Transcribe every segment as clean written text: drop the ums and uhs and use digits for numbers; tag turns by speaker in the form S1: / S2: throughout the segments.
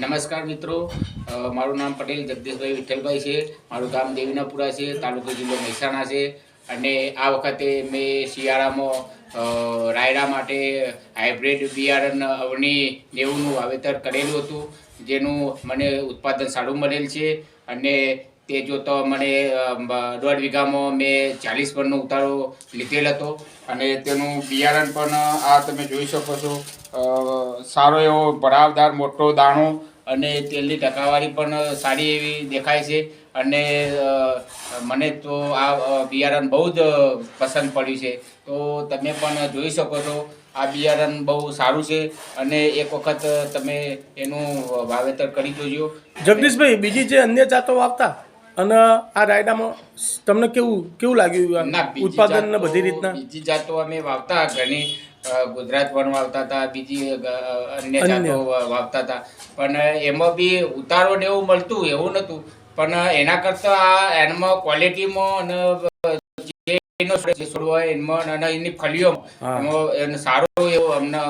S1: નમસ્કાર મિત્રો, મારું નામ પટેલ જગદીશભાઈ વિઠ્ઠલભાઈ છે. મારું ગામ દેવીનાપુરા છે, તાલુકો જિલ્લો મહેસાણા છે. અને આ વખતે મેં શિયાળામાં રાયડા માટે હાઇબ્રિડ બિયારણ અવની 90નું વાવેતર કરેલું હતું, જેનું મને ઉત્પાદન સારું મળેલ છે. અને તે જોતો મને 1.5 વીઘામાં મેં 40 મણનો ઉતારો લીધેલ હતો. અને તેનું બિયારણ પણ આ તમે જોઈ શકો છો, સારો એવો ભરાવદાર મોટો દાણો અને તેલની ટકાવારી પણ સારી એવી દેખાય છે. અને મને તો આ બિયારણ બહુ જ પસંદ પડ્યું છે. તો તમે પણ જોઈ શકો છો, આ બિયારણ બહુ સારું છે. અને એક વખત તમે એનું વાવેતર કરી જોજો.
S2: જગદીશભાઈ, બીજી જે અન્ય જાતો વાવતા અને આ રાયડામાં તમને કેવું લાગ્યું ઉત્પાદન ને બધી રીતના?
S1: બીજી જાતો અમે વાવતા ઘણી, ગુજરાત વન વાવતા હતા, બીજી અન્ય જાતો વાવતા હતા. પણ એમાં બી ઉતારો ને એવું મળતું એવું નહોતું. પણ એના કરતાં એમાં ક્વોલિટીમાં અને જે છોડ હોય એમાં અને એની ફળીઓમાં એમાં સારું એવું અમને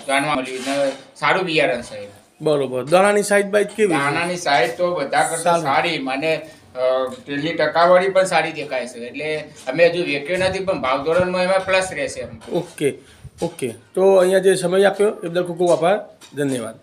S1: જાણવા મળ્યું ને સારું બિયારણ છે.
S2: બરોબર. દાણાની સાઈઝ બાઈઝ કેવી?
S1: દાણાની સાઈઝ તો બધા કરતાં સારી, મને તેલની ટકાવારી પણ સારી દેખાય છે. એટલે અમે હજુ વેચ્યો નથી, પણ ભાવ ધોરણમાં એમાં પ્લસ રહેશે.
S2: ઓકે. તો અહીંયા જે સમય આપ્યો એ બદલ ખૂબ ખૂબ આભાર. ધન્યવાદ.